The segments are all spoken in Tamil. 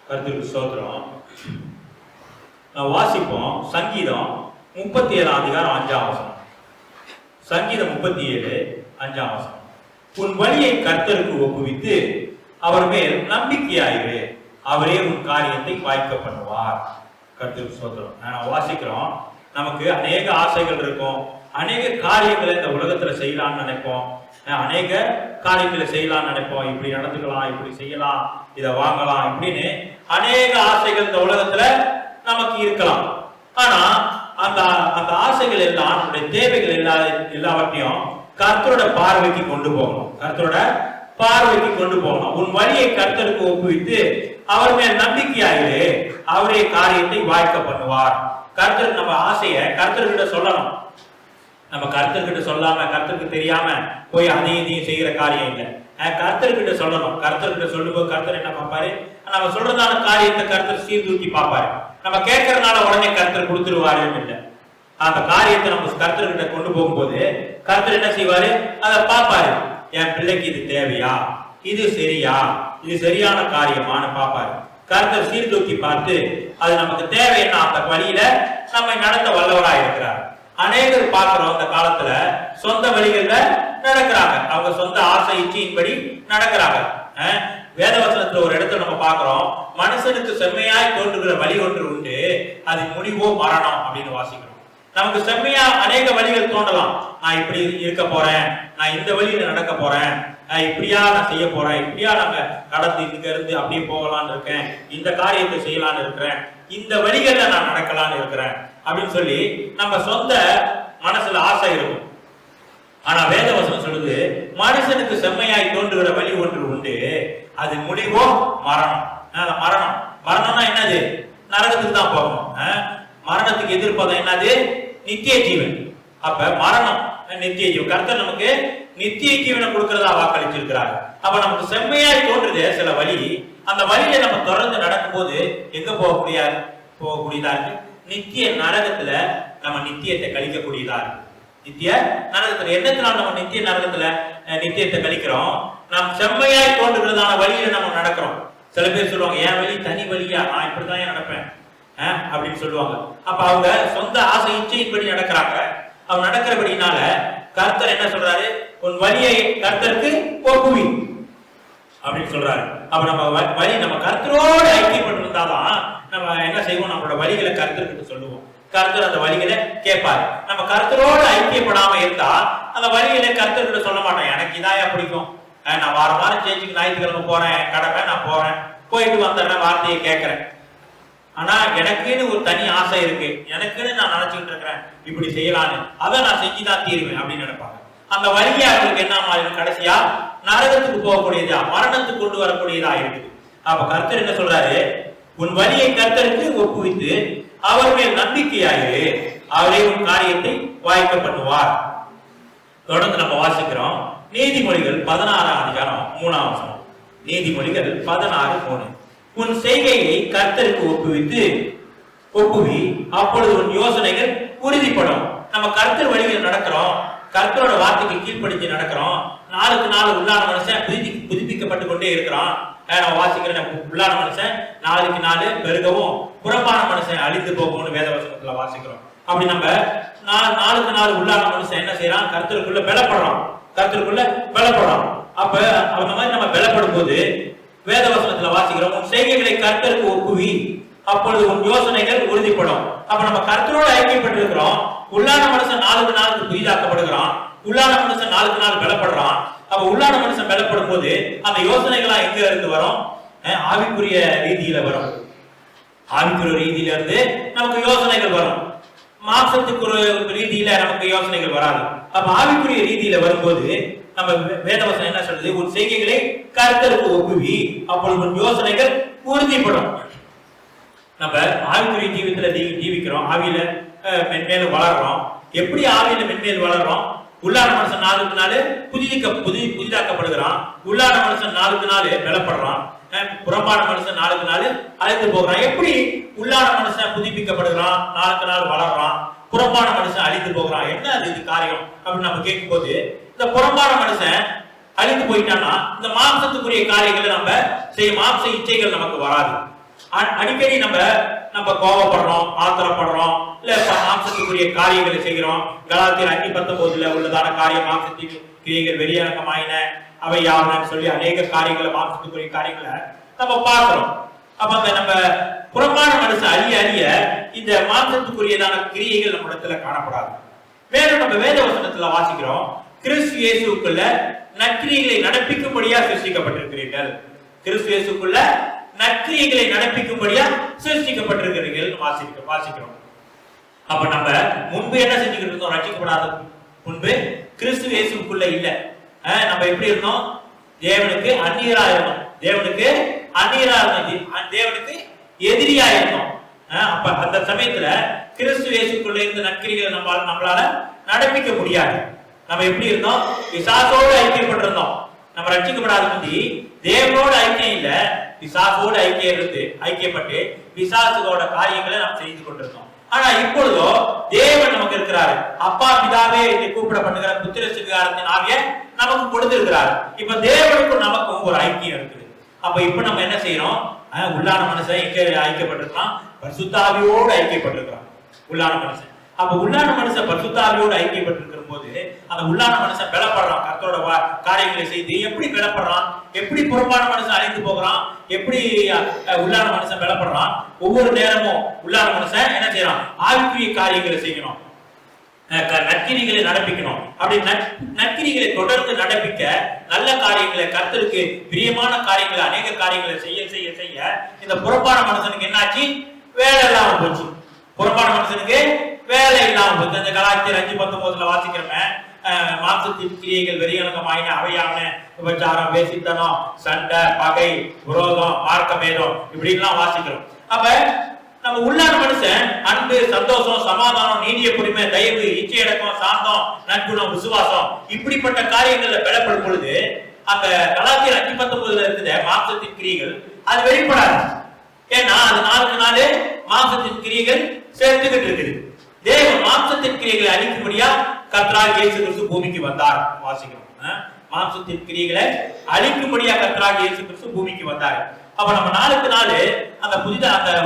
கர்த்தருக்கு ஸ்தோத்திரம். வாசிப்போம் சங்கீதம் 37 அதிகாரம் 5ஆம் வசனம். சங்கீதம் 37 5ஆம் வசனம். உன் வழியை கர்த்தருக்கு ஒப்புவித்து அவர் மேல் நம்பிக்கையாயிரு, அவரே உன் காரியத்தை வாய்க்க பண்ணுவார். கர்த்தருக்கு ஸ்தோத்திரம். நான் வாசிக்கிறோம். நமக்கு அநேக ஆசைகள் இருக்கும், அநேக காரியங்களை இந்த உலகத்துல செய்யலாம்னு நினைப்போம், அநேக காரியங்களை செய்யலாம்னு நினைப்போம். இப்படி நடந்துக்கலாம், இப்படி செய்யலாம், இதை வாங்கலாம், இப்படின்னு அநேக ஆசைகள் இந்த உலகத்துல நமக்கு இருக்கலாம். ஆனா அந்த அந்த ஆசைகள் எல்லாம் நம்முடைய தேவைகள் எல்லாவற்றையும் கர்த்தரோட பார்வைக்கு கொண்டு போகணும். கர்த்தரோட பார்வைக்கு கொண்டு போகணும். உன் வழியை கர்த்தருக்கு ஒப்புவித்து அவர் மேல் நம்பிக்கையாயிரு, அவரே காரியத்தை வாய்க்க பண்ணுவார். கர்த்தருக்கு நம்ம ஆசையை கர்த்தர்கிட்ட சொல்லணும். நம்ம கர்த்தர்கிட்ட சொல்லாம, கர்த்தருக்கு தெரியாம போய் அதையும் இதையும் செய்யற காரியம் இல்லை. கர்த்தர்கிட்ட சொல்லணும். கர்த்தர்கிட்ட சொல்லும்போது கர்த்தர் என்ன பார்ப்பாரு? நம்ம சொல்றதான காரியத்தை கர்த்தர் சீர்தூக்கி பார்ப்பாரு. நம்ம கேட்கறதுனால உடனே கர்த்தர் கொடுத்துருவாருன்னு இல்லை. அந்த காரியத்தை நம்ம கர்த்தர்கிட்ட கொண்டு போகும்போது கர்த்தர் என்ன செய்வாரு? அதை பார்ப்பாரு. என் பிள்ளைக்கு இது தேவையா, இது சரியா, இது சரியான காரியமானு பார்ப்பாரு. கர்த்தர் சீர்தூக்கி பார்த்து அது நமக்கு தேவை என்ன அந்த வழியில நம்ம நடத்த வல்லவராக இருக்கிறார். அநேகர் பார்க்கிறோம் இந்த காலத்துல சொந்த வழிகள்ல நடக்கிறாங்க, அவங்க சொந்த ஆசை இச்சையின்படி நடக்கிறாங்க. வேதவசனத்துல ஒரு இடத்துல நம்ம பார்க்கிறோம், மனுஷனுக்கு செம்மையாய் தோன்றுகிற வழி ஒன்று உண்டு, அது முடிவோ மரணம் அப்படின்னு வாசிக்கிறோம். நமக்கு செம்மையா அநேக வழிகள் தோன்றலாம். நான் இப்படி இருக்க போறேன், நான் இந்த வழியில நடக்க போறேன், இப்படியா நான் செய்ய போறேன், இப்படியா நாங்க கடந்து இங்க இருந்து அப்படியே போகலான்னு இருக்கேன், இந்த காரியத்தை செய்யலான்னு இருக்கிறேன், இந்த வழிகள்ல நான் நடக்கலான்னு இருக்கிறேன் அப்படின்னு சொல்லி நம்ம சொந்த மனசுல ஆசை இருக்கும். ஆனா வேதவசனம் சொல்லுது, மனுஷனுக்கு செம்மையாய் தோன்றுகிற வழி ஒன்று உண்டு, அது முடிவோ மரணம். மரணம் மரணம்னா என்னது? நரகத்துக்கு தான் போகணும். மரணத்துக்கு எதிர்ப்பதம் என்னது? நித்திய ஜீவன். அப்ப மரணம் நித்திய ஜீவன். கர்த்தர் நமக்கு நித்திய ஜீவனை கொடுக்கிறதா வாக்களிச்சிருக்கிறார். அப்ப நமக்கு செம்மையாய் தோன்றுது சில வழி, அந்த வழியில நம்ம தொடர்ந்து நடக்கும் போது எங்க போகக்கூடியதா இருக்கு? நித்திய நரகத்துல நம்ம நித்தியத்தை கழிக்கக்கூடியதா இருக்கு. நித்திய நரகத்துல என்னத்தினால நம்ம நித்திய நரகத்துல நித்தியத்தை கழிக்கிறோம்? நாம் செம்மையாய் தோன்றுகிறதான வழியில நம்ம நடக்கிறோம். சில பேர் சொல்லுவாங்க, என் வழி தனி வழியா, நான் இப்படிதான் நடப்பேன் அப்படின்னு சொல்லுவாங்க. அப்ப அவங்க சொந்த ஆசை இச்சையின்படி நடக்கிறாங்க. அவங்க நடக்கிறபடினால கர்த்தர் என்ன சொல்றாரு? உன் வழியை கர்த்தருக்கு ஒப்புவி அப்படின்னு சொல்றாரு. அப்ப நம்ம வழி நம்ம கர்த்தரோடு ஐக்கியப்பட்டிருந்தாதான் நம்ம என்ன செய்வோம்? நம்மளோட வழிகளை கர்த்தர்கிட்ட சொல்லுவோம். கர்த்தர் அந்த வழிகளை கேட்பாரு. நம்ம கர்த்தரோடு ஐக்கியப்படாம இருந்தா அந்த வழிகளை கர்த்தர்கிட்ட சொல்ல மாட்டோம். எனக்கு இதாயா பிடிக்கும், நான் வாரம் சேர்ச்சுக்கு ஞாயிற்றுக்கிழமை போறேன், கடமை நான் போறேன், போயிட்டு வந்தேன்னா வார்த்தையை கேட்கிறேன். ஆனா எனக்குன்னு ஒரு தனி ஆசை இருக்கு, எனக்குன்னு நான் நினைச்சுக்கிட்டு இருக்கிறேன் இப்படி செய்யலான்னு, அதை நான் செஞ்சுதான் தீருவேன் அப்படின்னு நினைப்பாங்க. அந்த வழியா அவங்களுக்கு என்ன மாதிரி கடைசியா நரகத்துக்கு போகக்கூடியதா, மரணத்துக்கு கொண்டு வரக்கூடியதா இருக்குது. அப்ப கர்த்தர் என்ன சொல்றாரு? உன் வழியை கர்த்தருக்கு ஒப்புவித்து அவர் மேல் நம்பிக்கையாயிரு, அவரே உன் காரியத்தை வாய்க்க பண்ணுவார். தொடர்ந்து நம்ம வாசிக்கிறோம் நீதிமொழிகள் 16ஆம் அதிகாரம் 3ஆம் வசனம். நீதிமொழிகள் 16:3. உன் செய்கையை கர்த்தருக்கு ஒப்புவி, அப்பொழுது உன் யோசனைகள் உறுதிப்படும். நம்ம கர்த்தர் வழியில் நடக்கிறோம், கர்த்தரோட வார்த்தைக்கு கீழ்ப்படுத்தி நடக்கிறோம். நாளுக்கு நாள் உள்ளான மனுஷன் புதுப்பிக்கப்பட்டு கொண்டே இருக்கிறான். நம்ம வாசிக்கிறேன், உள்ளான மனுஷன் நாளுக்கு நாள் பெருகவும் புறம்பான மனுஷன் அழிந்து போகும்னு வேதவசனத்துல வாசிக்கிறோம். அப்படி நம்ம நாளுக்கு நாள் உள்ளான மனுஷன் என்ன செய்யறான்? கர்த்தருக்குள்ள பலப்படுறான், கர்த்தருக்குள்ள பலப்படுறான். அப்ப அந்த மாதிரி நம்ம பலப்படும் போது வேதவசனத்துல வாசிக்கிறோம், உன் செய்கைகளை கர்த்தருக்கு ஒப்புவி, அப்பொழுது உன் யோசனைகள் உறுதிப்படும். அப்ப நம்ம கர்த்தரோடு ஐக்கியப்பட்டு இருக்கிறோம். உள்ளான மனுஷன் நாளுக்கு நாளுக்கு புதிதாக்கப்படுகிறான், உள்ளான மனுஷன் நாளுக்கு நாள் பலப்படுறான். அப்ப உள்ளான மனுஷன் பலப்படும் போது அந்த யோசனைகளா எங்க இருந்து வரும்? ஆவிக்குரிய ரீதியில வரும். ஆவிக்குரிய ரீதியில இருந்து நமக்கு யோசனைகள் வரும். மாம்சத்துக்கு ஒரு ரீதியில நமக்கு யோசனைகள் வராது. அப்ப ஆவிக்குரிய ரீதியில வரும்போது நம்ம வேதவசனம் என்ன சொல்றது? உன் செய்கைகளை கர்த்தருக்கு ஒப்புவி, அப்பொழுது உன் யோசனைகள் உறுதிப்படும். நம்ம ஆவிக்குரிய ஜீவித்துல ஜீவிக்கிறோம், ஆவியில மென்மேலும் வளர்றோம். எப்படி ஆவியில மென்மேல் வளர்றோம்? உள்ளான மனுஷன் நாளுக்கு நாள் புதிதாக்கப்படுகிறான், உள்ளான மனுஷன் நாளுக்கு நாள் பலப்படுறான், புறம்பான மனுஷன் நாளுக்கு நாள் அழைத்து போகிறான். எப்படி உள்ளான மனுஷன் புதுப்பிக்கப்படுகிறான், நாளுக்கு நாள் வளர்றான், புறம்பான மனுஷன் அழிந்து போகிறான்? என்ன அது இது காரியம் அப்படின்னு நம்ம கேட்கும் போது, இந்த புறம்பான மனுஷன் அழிந்து போயிட்டான்னா இந்த மாம்சத்துக்குரிய காரியங்களை நம்ம செய்ய மாம்ச இச்சைகள் நமக்கு வராது. அடிக்கடி நம்ம நம்ம கோபப்படுறோம், ஆத்திரப்படுறோம், இல்ல மாம்சத்துக்குரிய காரியங்களை செய்கிறோம். கலாத்தியர் 5:19 உள்ளதான காரியம் மாம்சத்தின் கிரியைகள் வெளியரங்கமாயின அவை யாவனன்னு சொல்லி அநேக காரியங்களை மாம்சத்துக்குரிய காரியங்களை நம்ம பார்க்கிறோம். அப்ப அந்த நம்ம புறம்பான மனுஷன் அறிய அறிய இந்த மாம்சத்துக்குரியதான கிரியைகள் நம்ம இடத்துல காணப்படாது. மேலும் நம்ம வேத வசனத்துல வாசிக்கிறோம், கிறிஸ்து இயேசுக்குள்ள நற்கிரியைகளை நடப்பிக்கும்படியா சிருஷ்டிக்கப்பட்டிருக்கிறீர்கள். கிறிஸ்து இயேசுக்குள்ள நற்கிரியைகளை நடப்பிக்கும்படியா சிருஷ்டிக்கப்பட்டிருக்கிறீர்கள் வாசிக்கிறோம். அப்ப நம்ம முன்பு என்ன செஞ்சுக்கிட்டு இருந்தோம்? ரட்சிக்கப்படாத முன்பு கிறிஸ்து இயேசுக்குள்ள இல்ல. நம்ம எப்படி இருந்தோம்? தேவனுக்கு அந்நியரா இருந்தோம், தேவனுக்கு எதிரியா இருந்தோம். அப்ப அந்த சமயத்துல கிறிஸ்து இயேசுக்குள்ள இருந்த நற்கிரிகளை நம்மளால நடப்பிக்க முடியாது. நம்ம எப்படி இருந்தோம்? பிசாசோடு ஐக்கியப்பட்டிருந்தோம். நம்ம ரட்சிக்கப்படாத முந்தி தேவனோட ஐக்கியம் இல்ல, பிசாசோடு ஐக்கியப்பட்டு பிசாசுகளோட காரியங்களை நாம் செய்து கொண்டிருந்தோம். ஆனா இப்பொழுதோ தேவன் நமக்கு இருக்கிறாரு. அப்பா பிதாவே என்று கூப்பிட பண்ணுகிற புத்திர சுவிகாரத்தின் ஆவிய நமக்கு கொடுத்திருக்கிறார். இப்ப தேவனுக்கும் நமக்கும் ஒரு ஐக்கியம் இருக்குது. அப்ப இப்ப நம்ம என்ன செய்யறோம்? உள்ளான மனுஷன் எங்க ஐக்கியப்பட்டிருக்கான்? பரிசுத்த ஆவியோடு ஐக்கியப்பட்டிருக்கிறான் உள்ளான மனுஷன். அப்ப உள்ளான மனுஷன் பரிசுத்த ஆவியோடு ஐக்கியப்பட்டிருக்கிற போது அந்த உள்ளான மனுஷன் பலப்படுறான். கர்த்தரோட காரியங்களை செய்து எப்படி பலப்படுறான்? எப்படி புறம்பான மனுஷன் அழிந்து போகிறான்? எப்படி உள்ளான மனுஷன் பலப்படுறான்? ஒவ்வொரு நேரமும் உள்ளான மனுஷன் என்ன செய்யறான்? ஆவிக்குரிய காரியங்களை செய்யணும், நற்கிரிகளை நடப்பிக்கணும். அப்படி நற்கிரிகளை தொடர்ந்து நடப்பிக்க நல்ல காரியங்களை, கர்த்தருக்கு பிரியமான காரியங்களை, அநேக காரியங்களை செய்ய செய்ய செய்ய இந்த புறம்பான மனுஷனுக்கு என்னாச்சு? வேலை இல்லாம போச்சு. புறம்பான மனுஷனுக்கு வேலை இல்லாம போச்சு. இந்த கலாத்தியர் 5:19 வாசிக்கிறோமே, மாம்சத்தின் கிரியைகள் வெறியனகமாயின அவையான விபச்சாரம், வேசித்தனம், சண்டை, பகை, விரோதம், மார்க்கபேதம் இப்படி எல்லாம் வாசிக்கிறோம். அப்ப நம்ம உள்ளான மனுஷன் அன்பு, சந்தோஷம், சமாதானம், நீடிய பொறுமை, தயவு, இச்சையடக்கம், சாந்தம், நற்குணம், விசுவாசம் இப்படிப்பட்ட காரியங்கள்ல பலப்படும் பொழுது அந்த கலாத்தியர் 5:19 இருக்கிற மாம்சத்தின் கிரியைகள் அது வெளிப்படாது. ஏன்னா அது நாளுக்கு நாள் மாம்சத்தின் கிரியைகள் சேர்த்துக்கிட்டு இருக்குது. தேவன் மாம்சத்தின் கிரியைகளை அழிக்கும்படியா கர்த்தராகிய இயேசு கிறிஸ்து பூமிக்கு வந்தார் வாசிக்கிறோம். மாம்சத்தின் கிரியைகளை அழிக்கும்படியா கர்த்தராகிய இயேசு கிறிஸ்து பூமிக்கு வந்தார். அப்ப நம்ம நாளுக்கு நாள் அந்த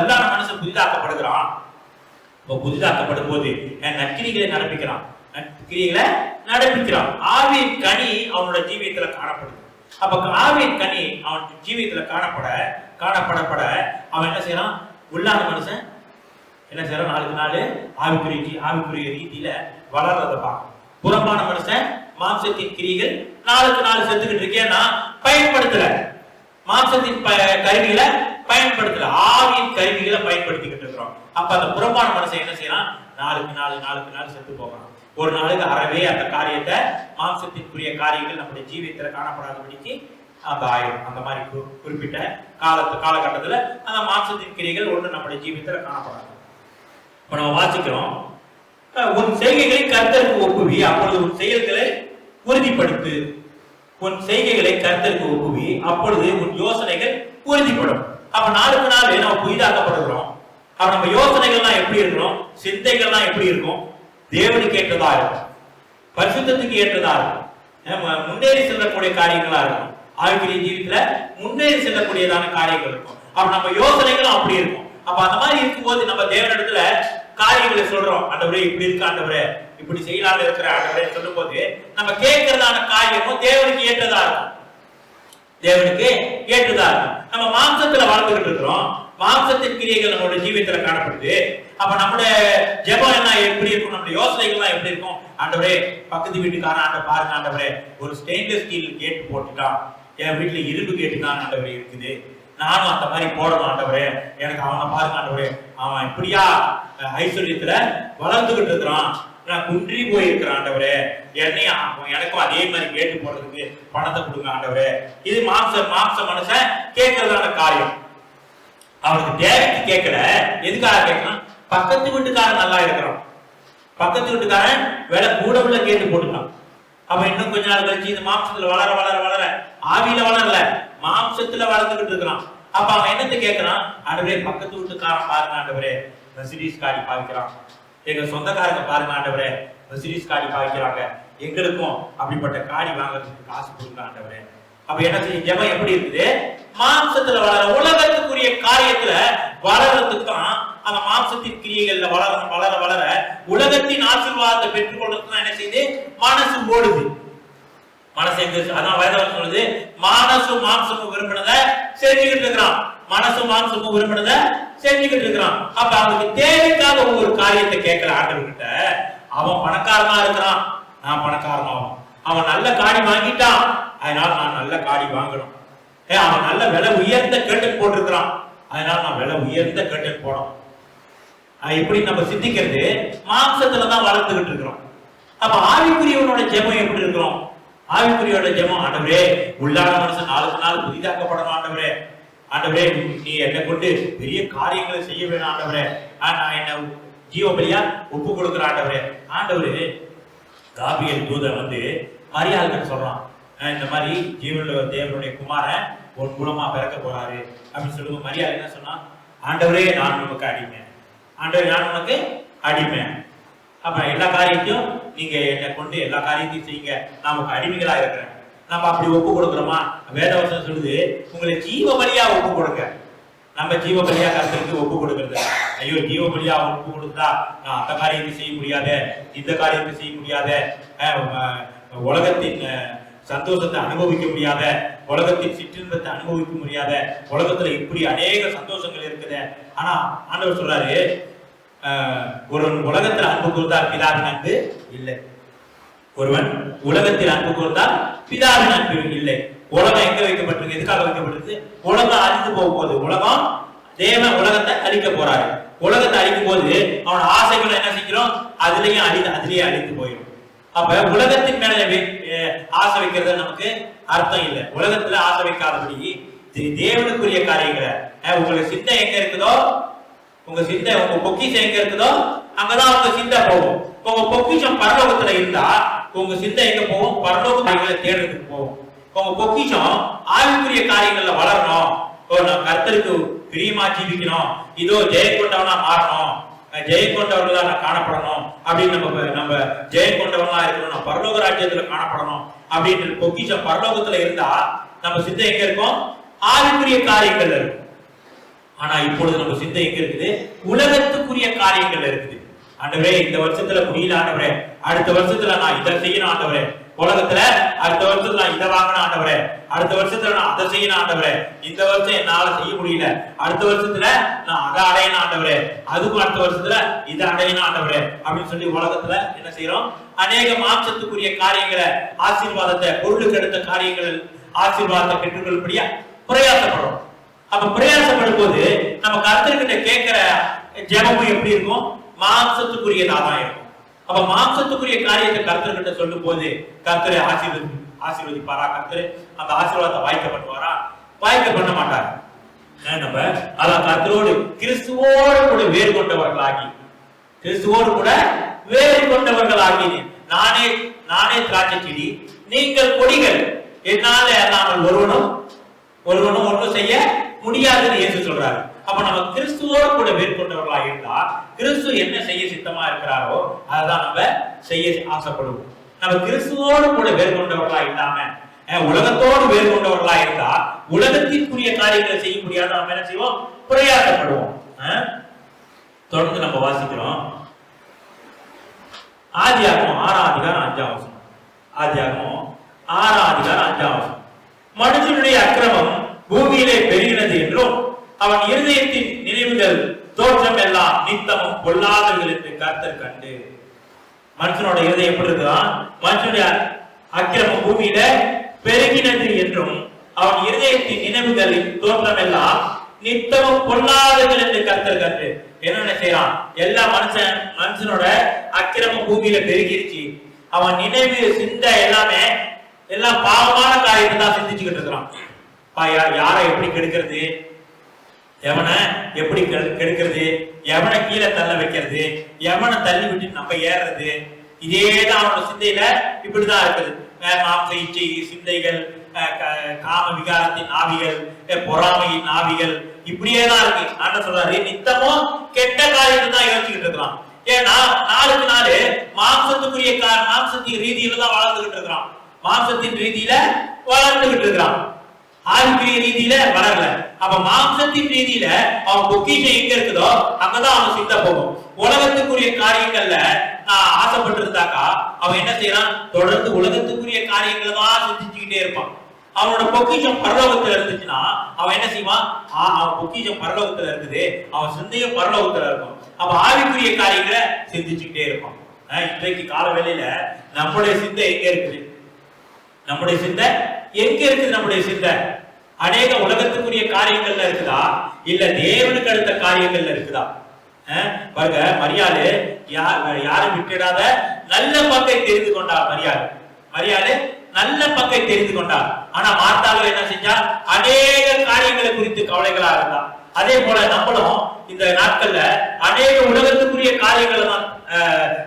உள்ளான மனுஷன் புதிதாக்கப்படுகிறான். புதிதாக்கப்படும் போது நற்கிரிகளை நடப்பிக்கிறான். ஆவியின் கனி அவனோட ஜீவியத்துல காணப்படுது. அப்ப ஆவியின் கனி அவன் ஜீவியத்துல காணப்பட அவன் என்ன செய்யறான்? உள்ளான மனுஷன் என்ன செய்யறான்? நாளுக்கு நாள் ஆவிக்குரிய ரீதியில வளர்றத பார்க்கணும். புறம்பான மனுஷன் மாம்சத்தின் கிரிகள் நாளுக்கு நாள் செத்துக்கிட்டு இருக்கேன்னா பயன்படுத்தல, மாம்சத்தின் கருவிகளை பயன்படுத்தல, ஆவியின் கருவிகளை பயன்படுத்திக்கிட்டு இருக்கிறோம். அப்ப அந்த புறம்பான மனுஷன் என்ன செய்யறான்? நாளுக்கு நாள் செத்து போகிறான். ஒரு நாளுக்கு அறவே அந்த காரியத்தை, மாம்சத்திற்குரிய காரியங்கள் நம்முடைய ஜீவியத்துல காணப்படாதபடிக்கு அந்த ஆயிரம் அந்த மாதிரி குறிப்பிட்ட காலகட்டத்துல அந்த மாம்சத்தின் கிரியைகள் ஒன்று நம்முடைய ஜீவியத்துல காணப்படாது. இப்ப நம்ம வாசிக்கிறோம், உன் செய்கைகளை கர்த்தருக்கு ஒப்புவி, அப்பொழுது உன் செயல்களை உறுதிப்படுத்து. உன் செய்கைகளை கர்த்தருக்கு ஒப்புவி, அப்பொழுது உன் யோசனைகள் உறுதிப்படும். அப்ப நாளுக்கு நாள் நம்ம புதிதாக்கப்படுகிறோம். அப்ப நம்ம யோசனைகள்லாம் எப்படி இருக்கிறோம்? சிந்தைகள்லாம் எப்படி இருக்கும்? தேவனுக்கு ஏற்றதா இருக்கும், பரிசுத்தத்துக்கு ஏற்றதா இருக்கும், முன்னேறி செல்லக்கூடிய காரியங்களா இருக்கும். ஆவிக்குரிய ஜீவியத்துல முன்னேறி செல்லக்கூடியதான காரியங்கள் இருக்கும். அப்ப நம்ம யோசனைகளும் அப்படி இருக்கும். அப்ப அந்த மாதிரி இருக்கும்போது நம்ம தேவனிடத்துல காரியங்களை சொல்றோம். ஆண்டவரே இப்படி இருக்கு, ஆண்டவரே இப்படி செய்யலாம்னு இருக்கிற ஆண்டவரே சொல்லும் போது நம்ம கேட்கறதான காரியமும் தேவனுக்கு ஏற்றதா இருக்கும். நம்ம மாம்சத்துல வாழ்ந்துகிட்டு இருக்கிறோம். மாம்சத்தின் கிரியைகள் நம்மளோட ஜீவியத்துல காணப்படுது. அப்ப நம்மளுடைய ஜெபம் என்ன எப்படி இருக்கும்? நம்மளுடைய யோசனைகள் எல்லாம் எப்படி இருக்கும்? ஆண்டவரே பக்கத்து வீட்டுக்காரன் ஆண்ட பாருங்க ஆண்டவரே, ஒரு ஸ்டெயின்லெஸ் ஸ்டீல் கேட் போட்டுட்டான், என் வீட்டுல இரும்பு கேட்டுதான் ஆண்டவரே இருக்குது, நானும் அந்த மாதிரி போடணும் ஆண்டவரே, எனக்கு அவனை பாருங்க ஆண்டவரே, அவன் இப்படியா ஐஸ்வர்யத்துல வளர்ந்துகிட்டு இருக்கிறான், நான் குன்றி போயிருக்கிறேன் ஆண்டவரே, எனக்கும் அதே மாதிரி கேட்டு போடுறதுக்கு பணத்தை கொடுங்க ஆண்டவரே. இது மாம்ச மனுஷன் கேட்கறதான காரியம். அவனுக்கு தேவைக்கு கேட்கல, எதுக்காக கேட்கலாம்? பக்கத்து வீட்டுக்காரன் நல்லா இருக்கிறான், பக்கத்து வீட்டுக்காரன் வேலை கூட உள்ள கேட்டு போட்டுக்கலாம். அவன் இன்னும் கொஞ்ச நாள் கழிச்சு இந்த மாம்சத்துல வளர வளர வளர ஆவியில வளரல, மாம்சத்துல வளர்ந்துகிட்டு இருக்கிறான். அப்ப அவன் என்னத்தை கேட்கிறான்? ஆண்டவரே பக்கத்து வீட்டுக்காரன் பாருங்க ஆண்டவரே, மெர்சிடிஸ் காடி பாவிக்கிறான், எங்க சொந்தக்காரங்க பாருங்க ஆண்டவரே, மெர்சிடிஸ் காடி பாவிக்கிறாங்க, எங்களுக்கும் அப்படிப்பட்ட காடி வாங்குறதுக்கு காசு கொடுங்க ஆண்டவரே. அப்ப என்ன செய்யும்? ஜெபம் எப்படி இருக்குது? மாம்சத்துல வளர, உலகத்துக்குரிய காரியத்துல வளர்றதுக்கு தான் அந்த மாம்சத்தின் கிரியைகள்ல வளர வளர வளர உலகத்தின் ஆசீர்வாதத்தை பெற்றுக்கொள்றதுக்கு என்ன செய்யுது? மனசு ஓடுது. மனசு எங்க? அதான் வேதம் சொல்லுது, மனசும் மாம்சமும் விரும்பினதை செஞ்சுக்கிட்டு இருக்கிறான். மனசும் மாம்சமும் விரும்பினதை செஞ்சுக்கிட்டு இருக்கிறான். அப்ப அவனுக்கு தேவைக்காக ஒவ்வொரு காரியத்தை கேட்கிற ஆண்டவர்கிட்ட, அவன் பணக்காரனா இருக்கிறான், நான் பணக்காரனாகும். அவன் நல்ல காடி வாங்கிட்டான், அதனால நான் நல்ல காடி வாங்கணும். அவன் நல்ல விலை உயர்ந்த கேட்டன் போட்டிருக்கிறான், அதனால நான் விலை உயர்ந்த கேட்டன் போடணும். இப்படி நம்ம சிந்திக்கிறது மாம்சத்துலதான் வளர்த்துக்கிட்டு இருக்கிறோம். அப்ப ஆவிக்குரியவனோட ஜெபம் எப்படி இருக்கிறோம்? ஆவிக்குரியோட ஜெபம், ஆண்டவரே உள்ளான மனுஷன் நாளுக்கு நாள் புதிதாக்கப்படணும். ஆண்டவரே, ஆண்டவரே நீ என்னை கொண்டு பெரிய காரியங்களை செய்ய வேணும். ஆண்டவரே, நான் என்ன ஜீவ பலியா ஒப்பு கொடுக்குற. ஆண்டவரே, ஆண்டவரே காபியல் தூதன் வந்து மரியாதை சொல்றான், இந்த மாதிரி ஜீவனுள்ள தேவனுடைய குமாரன் உன் மூலமா பிறக்க போறாரு அப்படின்னு சொல்லுவோம். மரியாதை என்ன சொன்னா, ஆண்டவரே நான் உனக்கு அடிமை, ஆண்டவரே நான் உனக்கு அடிமை. அப்ப எல்லா காரியத்தையும் நீங்க என்னை கொண்டு எல்லா காரியத்தையும் செய்யுங்க, நமக்கு அடிமைகளா இருக்கிறேன். நம்ம அப்படி ஒப்பு கொடுக்குறோமா? வேதவசனம் சொல்லுது, உங்களை ஜீவ பலியா ஒப்பு கொடுங்க. நம்ம ஜீவ பலியா கர்த்தருக்கு ஒப்பு கொடுக்கிறது. ஐயோ ஜீவ பலியா ஒப்பு கொடுத்தா நான் அந்த காரியத்தை செய்ய முடியாத, இந்த காரியத்தை செய்ய முடியாத, உலகத்தின் சந்தோஷத்தை அனுபவிக்க முடியாத, உலகத்தின் சிற்றின்பத்தை அனுபவிக்க முடியாத, உலகத்துல இப்படி அநேக சந்தோஷங்கள் இருக்குது. ஆனா ஆண்டவர் சொல்றாரு, ஒருவன் உலகத்தில் அன்பு கூர்ந்தால் பிதாவின் அன்பு இல்லை. ஒருவன் உலகத்தில் அன்பு கூர்ந்தால் பிதாவின் அன்பு இல்லை. உலகம் எங்க வைக்கப்பட்டிருக்கு? எதுக்காக வைக்கப்பட்டிருக்கு? உலகம் அழிந்து போக போகுது. உலகம் தேவன் உலகத்தை அழிக்க போறாரு. உலகத்தை அழிக்கும் போது அவன் ஆசைகளை என்ன செய்கிறோம்? அதுலயே அழிந்து போயிடும். அப்ப உலகத்தின் மேல ஆசை வைக்கிறது நமக்கு அர்த்தம் இல்லை. உலகத்துல ஆசை வைக்காதபடி தேவனுக்குரிய காரியங்களை, உங்களுக்கு சிந்தை எங்க இருக்குதோ, உங்க சிந்தை உங்க பொக்கிஷம் எங்க இருக்குதோ அங்கதான் உங்க சிந்தை போகும். உங்க பொக்கிஷம் பரலோகத்துல இருந்தா உங்க சிந்தை எங்க போகும்? பரலோக காரியங்களை தேடுறதுக்கு போகும். உங்க பொக்கிஷம் ஆவிக்குரிய காரியங்கள்ல வளரணும். நான் கர்த்தருக்கு பிரியமா ஜீவிக்கணும், இதோ ஜெயம் கொண்டவனா மாறணும், ஜெயம் கொண்டவர்களா நான் காணப்படணும் அப்படின்னு நம்ம ஜெயம் கொண்டவனா இருக்கணும், நான் பரலோக ராஜ்யத்துல காணப்படணும் அப்படின்னு பொக்கிஷம் பரலோகத்துல இருந்தா நம்ம சிந்தை எங்க இருக்கும்? ஆவிக்குரிய காரியங்கள்ல இருக்கும். ஆனா இப்பொழுது நம்ம சிந்தை எங்க இருக்குது? உலகத்துக்குரிய காரியங்கள் இருக்குது. ஆண்டவரே இந்த வருஷத்துல முடியல, ஆண்டவரே அடுத்த வருஷத்துல நான் இதை செய்யணும், ஆண்டவரே உலகத்துல அடுத்த வருஷத்துல நான் இதை வாங்கணும், ஆண்டவரே அடுத்த வருஷத்துல நான் அதை செய்யணும், ஆண்டவரே இந்த வருஷம் என்னால செய்ய முடியல, அடுத்த வருஷத்துல நான் அதை அடையணும், ஆண்டவரே அதுக்கும் அடுத்த வருஷத்துல இதை அடையணும், ஆண்டவரே அப்படின்னு சொல்லி உலகத்துல என்ன செய்யறோம்? அநேக மாம்சத்துக்குரிய காரியங்களை, ஆசீர்வாதத்தை, பொருளுக்கு எடுத்த காரியங்கள், ஆசீர்வாதத்தை பெற்றுக்கொள்படியா பிரயாசப்படுறோம். அப்ப பிரயாசப்படும் போது நம்ம கர்த்தர்கிட்ட கேட்கிற ஜெபமும் எப்படி இருக்கும்? மாம்சத்துக்குரியதான் இருக்கும். அப்ப மாம்சத்துக்குரிய காரியத்தை கர்த்தர்கிட்ட சொல்லும் போது கர்த்தரை ஆசீர்வதிப்பாரா? கர்த்தர் அந்த ஆசீர்வாதத்தை வாய்க்க பண்ணுவாரா? வாய்க்க பண்ண மாட்டார். நம்ம அதான் கர்த்தரோடு கிறிஸ்துவோடு கூட வேறு கொண்டவர்களாகி, கிறிஸ்துவோடு கூட வேறு கொண்டவர்களாகி, நானே திராட்சை செடி, நீங்கள் கொடிகள், என்னால அல்லாமல் ஒருவனும் ஒன்றும் செய்ய முடியாதுன்னு இயேசு சொல்றாரு. அப்ப நம்ம கிறிஸ்துவோடு கூட மேற்கொண்டவர்களாக இருந்தா கிறிஸ்து என்ன செய்ய சித்தமா இருக்கிறாரோ அதான் நம்ம செய்ய ஆசைப்படுவோம். நம்ம கிறிஸ்துவோடு கூட மேற்கொண்டவர்களா இல்லாம உலகத்தோடு மேற்கொண்டவர்களா இருந்தா உலகத்திற்குரிய காரியங்களை செய்ய முடியாத நம்ம என்ன செய்வோம்? பிரயாசப்படுவோம். தொடர்ந்து நம்ம வாசிக்கிறோம். ஆதியாகமம் 6ஆம் அதிகாரம் 5ஆம் வசனம். ஆதியாகமம் 6ஆம் அதிகாரம் 5ஆம் வசனம். மனுஷனுடைய அக்கிரமம் பூமியிலே பெருகினது என்றும் அவன் இருதயத்தின் நினைவுகள் தோற்றம் எல்லாம் நித்தமும் பொல்லாதவர்கள் என்று கர்த்தர் கண்டு. மனுஷனோட இருதயம் எப்படி இருக்கிறான்? மனுஷனுடைய அக்கிரமம் பூமியில பெருகினது என்றும் அவன் இருதயத்தின் நினைவுகளின் தோற்றம் எல்லாம் நித்தமும் பொல்லாதவர்கள் என்று கர்த்தர் கண்டு. என்ன செய்யறான்? எல்லா மனுஷனோட அக்கிரமம் பூமியில பெருகிருச்சு. அவன் நினைவு சிந்தை எல்லாமே எல்லாம் பாவமான காரியத்தை தான் சிந்திச்சுக்கிட்டு இருக்கிறான். யாரை எப்படி கெடுக்கிறது, எவனை எப்படி கெடுக்கிறது, எவனை கீழே தள்ள வைக்கிறது, எவனை தள்ளி விட்டு நம்ம ஏறது, இதேதான் அவனோட சிந்தையில இப்படிதான் இருக்குது. மாம்ச இச்சை சிந்தைகள், காம விகாரத்தின் ஆவிகள், பொறாமையின் ஆவிகள் இப்படியேதான் இருக்கு. ஆண்டவர் சொல்றாரு, நித்தமும் கெட்ட காரியத்தை தான் யோசிச்சுக்கிட்டு இருக்கிறான். ஏன்னா நாளுக்கு நாள் மாம்சத்தின் ரீதியில தான் வளர்ந்துகிட்டு இருக்கிறான், மாம்சத்தின் ரீதியில வளர்ந்துகிட்டு இருக்கிறான். ஆவிக்குரிய ரீதியில வளரல. அப்ப மாம்சத்தின் ரீதியில அவன் பொக்கிஷம் எங்க இருக்குதோ அங்கதான் அவன் சிந்த போகும். உலகத்துக்குரிய காரியங்கள்ல நான் ஆசைப்பட்டு இருந்தாக்கா அவன் என்ன செய்யறான்? தொடர்ந்து உலகத்துக்குரிய காரியங்களை தான் சிந்திச்சுக்கிட்டே இருப்பான். அவனோட பொக்கிஷம் பரலோகத்துல இருந்துச்சுன்னா அவன் என்ன செய்வான்? அவன் பொக்கிஷம் பரலோகத்துல இருக்குது, அவன் சிந்தையும் பரலோகத்துல இருக்கும். அப்ப ஆவிக்குரிய காரியங்களை சிந்திச்சுக்கிட்டே இருப்பான். இன்றைக்கு கால வேளையில நம்முடைய சிந்தை எங்க இருக்குது? நம்முடைய சிந்தை எங்க இருக்குது? நம்முடைய சிந்தை அநேக உலகத்துக்குரிய காரியங்கள்ல இருக்குதா, இல்ல தேவனுக்கு அடுத்த காரியங்கள்ல இருக்குதா? பாருங்க, மரியாதை யாரும் விட்டுடாத நல்ல பங்கை தெரிந்து கொண்டார். மரியாதை நல்ல பங்கை தெரிந்து கொண்டார். ஆனா மார்த்தாள் என்ன செஞ்சா? அநேக காரியங்களை குறித்து கவலைகளா இருந்தா. அதே போல நம்மளும் இந்த நாட்கள்ல அநேக உலகத்துக்குரிய காரியங்களை தான்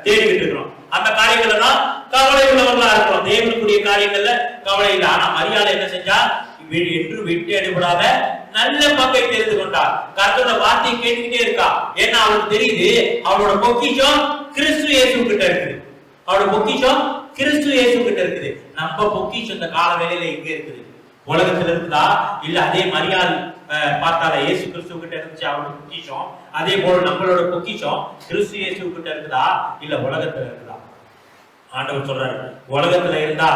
தேடிக்கிட்டு இருக்கிறோம். அந்த காரியங்களை தான் கவலை உள்ளவர்களா இருக்கிறோம். தேவனுக்குரிய காரியங்கள்ல கவலை இல்லை. ஆனா மரியாதை என்ன செஞ்சா? என்று விட்டு எடுபடாத நல்ல பங்கை தெரிந்து கொண்டார். கர்த்தரோட வார்த்தையை கேட்டுக்கிட்டே இருக்கா. ஏன்னா அவளுக்கு தெரியுது அவளோட பொக்கிஷம் கிறிஸ்து இயேசு கிட்ட இருக்குது. அவளோட பொக்கிஷம் கிறிஸ்து இயேசு கிட்ட இருக்குது. நம்ம பொக்கிஷம் இந்த கால வேளையில எங்க இருக்குது? உலகத்துல இருக்குதா, இல்ல அதே மரியாதை பார்த்தால இயேசு கிறிஸ்து கிட்ட இருந்துச்சு அவரோட பொக்கிஷம். அதே போல நம்மளோட பொக்கிஷம் கிறிஸ்து இயேசு கிட்ட இருக்குதா, இல்ல உலகத்துல இருக்குதா? ஆண்டவர் சொல்றாரு, உலகத்துல இருந்தா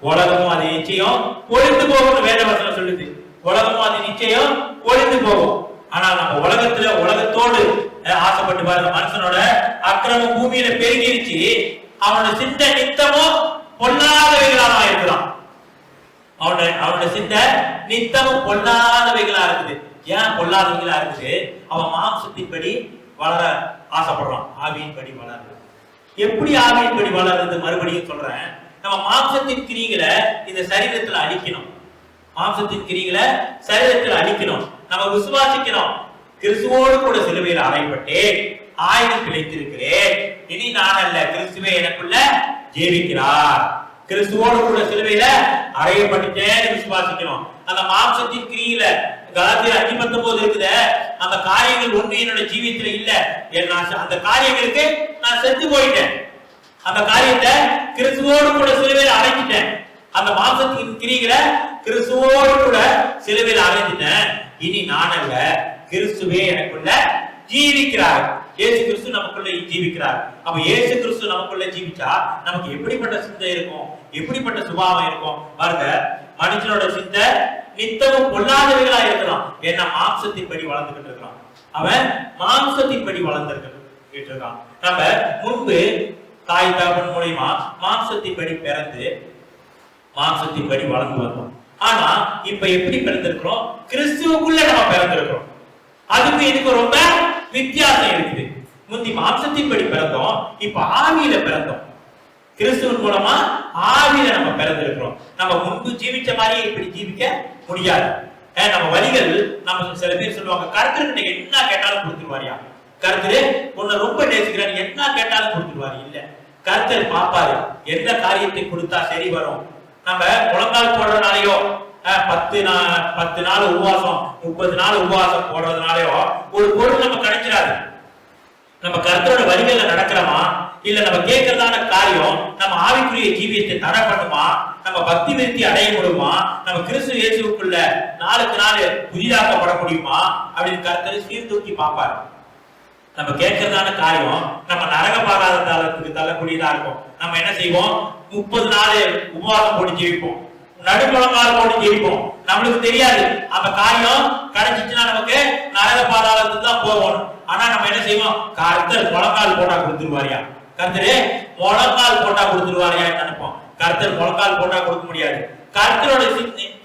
உலகமும் அது நிச்சயம் ஒழிந்து போகும். வேதவசனம் சொல்லுது, உலகமும் அது நிச்சயம் ஒழிந்து போகும். ஆனா நம்ம உலகத்தோடு ஆசைப்பட்டு பாருங்க, மனுஷனோட அக்கிரமம் பூமியில பெருகிருச்சு. அவனோட சிந்தை நித்தமும் பொல்லாதவைகளாக இருக்கிறான். அவனோட சிந்தை நித்தமும் பொல்லாதவைகளா இருக்குது. ஏன் பொல்லாதவைகளா இருக்குது? அவன் மாம்சத்தின்படி வளர ஆசைப்படுறான், ஆவியின்படி வளர்றது. எப்படி ஆவியின்படி வளர்றது? மறுபடியும் சொல்றேன், நம்ம மாம்சத்தின் கிரிகளை இந்த சரீரத்துல அழிக்கணும். மாம்சத்தின் கிரிகளை சரீரத்துல அழிக்கணும். நம்ம விசுவாசிக்கணும், கிறிஸ்துவோடு கூட சிலுவையில் அறையப்பட்டேன், ஆயுதம் பிழைத்திருக்கிறேன், இனி நான் அல்ல கிறிஸ்துவே எனக்குள்ள ஜீவிக்கிறார். கிறிஸ்துவோடு கூட சிலுவையில அறையப்பட்டுட்டேன்னு விசுவாசிக்கணும். அந்த மாம்சத்தின் கிரியில கலாத்தியர் 5:19 இருக்குது, அந்த காரியங்கள் ஒண்ணு என்னோட ஜீவியத்துல இல்ல, அந்த காரியங்களுக்கு நான் செத்து போயிட்டேன். அந்த காரியத்தை கிறிஸ்துவோடு கூட சிலுவையில அடைஞ்சிட்டேன். அந்த மாம்சத்தின் கிரிகளை கிறிஸ்துவோடு கூட சிலுவையில அடைஞ்சிட்டேன். இனி நான் அல்ல கிறிஸ்துவே எனக்குள்ள ஜீவிக்கிறார். இயேசு கிறிஸ்து நமக்குள்ள ஜீவிக்கிறார். அப்ப இயேசு கிறிஸ்து நமக்குள்ள ஜீவிச்சா நமக்கு எப்படிப்பட்ட சிந்தை இருக்கும், எப்படிப்பட்ட சுபாவம் இருக்கும் பாருங்க. மனுஷனோட சிந்தை நித்தமும் பொல்லாதவைகளா இருக்கலாம். ஏன்னா மாம்சத்தின்படி வளர்ந்துகிட்டு இருக்கான். அவன் மாம்சத்தின்படி வளர்ந்துகிட்டு இருக்கான். நம்ம முன்பு தாய் தகப்பன் மூலமா மாம்சத்தின்படி பிறந்து மாம்சத்தின்படி வளர்ந்து வந்தோம். ஆனா இப்ப எப்படி பிறந்திருக்கிறோம்? கிறிஸ்துவுக்குள்ள நம்ம பிறந்திருக்கிறோம். அதுக்கு இதுக்கு ரொம்ப வித்தியாசம் இருக்குது. முந்தி மாம்சத்தின்படி பிறந்தோம், இப்ப ஆவியில பிறந்தோம். கிறிஸ்துவின் மூலமா ஆவியில நம்ம பிறந்திருக்கிறோம். நம்ம முன்பு ஜீவிச்ச மாதிரி இப்படி ஜீவிக்க முடியாது. நம்ம வழிகள், நம்ம சில பேர் சொல்லுவாங்க, கர்த்தர்கிட்ட என்ன கேட்டாலும் கொடுத்துருவாரியா? கர்த்தர் உன்னை ரொம்ப நேசிக்கிறார், என்ன கேட்டாலும் கொடுத்துருவாரு. இல்ல, கர்த்தர் பாப்பாரு எந்த காரியத்தை கொடுத்தா சரி வரும். நம்ம முழங்கால் போடுறதுனாலயோ 10 நாள் உபவாசம் 30 நாள் உபவாசம் போடுறதுனாலயோ ஒரு பொருள் நம்ம கிடைச்சிடாது. நம்ம கர்த்தரோட வழிகள்ல நடக்கிறோமா, இல்ல நம்ம கேட்கறதான காரியம் நம்ம ஆவிக்குரிய ஜீவியத்தை தடை பண்ணுமா, நம்ம பக்தி விருத்தி அடைய முடியுமா, நம்ம கிறிஸ்து இயேசுக்குள்ள நாளுக்கு நாள் புதிதாக்கப்பட முடியுமா அப்படின்னு கர்த்தர் சீர்தூக்கி பார்ப்பாரு. நம்ம கேட்கறதான காரியம் நம்ம நரக பாதாளத்துக்கு தள்ளக்கூடியதா இருக்கும். நம்ம என்ன செய்வோம்? 30 நாள் உபவாசம் போட்டு ஜெயிப்போம், நடுமுழங்கால் போட்டு ஜெயிப்போம். நம்மளுக்கு தெரியாது அந்த காரியம் கிடைச்சிச்சுன்னா நமக்கு நரக பாதாளத்துக்கு தான் போகணும். ஆனா நம்ம என்ன செய்வோம்? கர்த்தர் முழங்கால் போட்டா கொடுத்துருவாரியா, கர்த்தரு முழங்கால் போட்டா கொடுத்துருவாரியா நினைப்போம். கர்த்தர் முழங்கால் போட்டா கொடுக்க முடியாது. கர்த்தரோட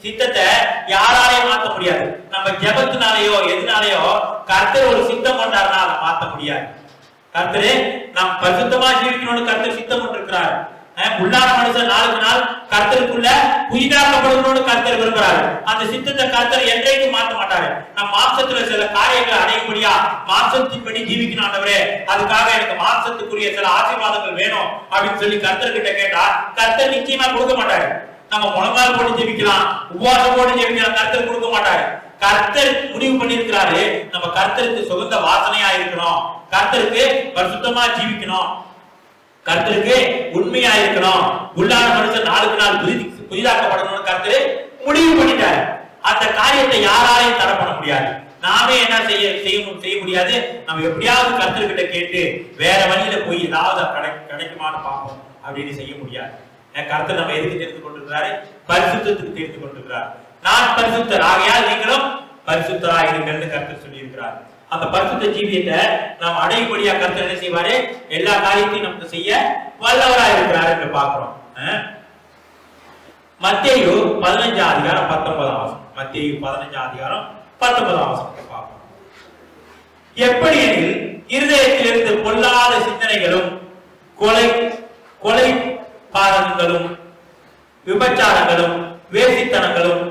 சித்தத்தை யாராலையும் மாற்ற முடியாது. நம்ம ஜெபத்தினாலேயோ எதுனாலேயோ கர்த்தர் ஒரு சித்தம் கொண்டாருன்னா அதை மாற்ற முடியாது. கர்த்தரு நம் பரிசுத்தமா ஜீவிக்கணும்னு கர்த்தர் சித்தம் கொண்டிருக்கிறார். உள்ளான மனுஷன் நாளுக்கு நாள் கர்த்தருக்குள்ள புதிதாக்கப்படணும்னு கர்த்தர் விரும்புறாரு. அந்த சித்தத்தை கர்த்தர் என்றைக்கும் மாற்ற மாட்டாரு. நம் மாம்சத்துல சில காரியங்களை அடையும்படியா மாம்சத்தின்படி ஜீவிக்கணும் ஆண்டவரே, அதுக்காக எனக்கு மாம்சத்துக்குரிய சில ஆசீர்வாதங்கள் வேணும் அப்படின்னு சொல்லி கர்த்தர்கிட்ட கேட்டா கர்த்தர் நிச்சயமா கொடுக்க மாட்டாரு. நம்ம முழங்கால் போட்டு ஜெபிக்கலாம், உபவாசம் போட்டு ஜெபிக்கலாம், கர்த்தர் கொடுக்க மாட்டாரு. கர்த்தர் முடிவு பண்ணிருக்கிறாரு, நம்ம கர்த்தருக்கு சுகந்த வாசனையா இருக்கணும், கர்த்தருக்கு பரிசுத்தமா ஜீவிக்கணும், கர்த்தருக்கு உண்மையா இருக்கணும், உள்ளான மனுஷன் நாளுக்கு நாள் புதிதாக்கப்படணும்னு கர்த்தர் முடிவு பண்ணிட்டாரு. அந்த காரியத்தை யாராலையும் தடை பண்ண முடியாது. நாமே என்ன செய்ய முடியாது. நம்ம எப்படியாவது கர்த்தர்கிட்ட கேட்டு வேற வழியில போய் ஏதாவது கிடைக்குமான்னு பார்ப்போம் அப்படின்னு செய்ய முடியாது. கர்த்தர் நம்ம எதுக்கு தெரிந்து கொண்டிருக்கிறாரு? பரிசுத்தத்துக்கு தெரிந்து கொண்டிருக்கிறார். நான் பரிசுத்தர் ஆகையால் நீங்களும் பரிசுத்தராக இருங்கள்னு கர்த்தர் சொல்லி இருக்கிறார். அந்த பரிசுத்த ஜீவியத்தை நாம் அடையக்கூடிய கர்த்தர் என்ன செய்வாரு? எல்லா காரியத்தையும் நமக்கு செய்ய வல்லவராக இருக்கிறார் என்று பார்க்கிறோம். மத்தேயு 15:19 மத்தேயு 15:19 பார்ப்போம். எப்படி எனில் இருதயத்திலிருந்து பொல்லாத சிந்தனைகளும் கொலை பாதகங்களும் விபச்சாரங்களும் வேசித்தனங்களும்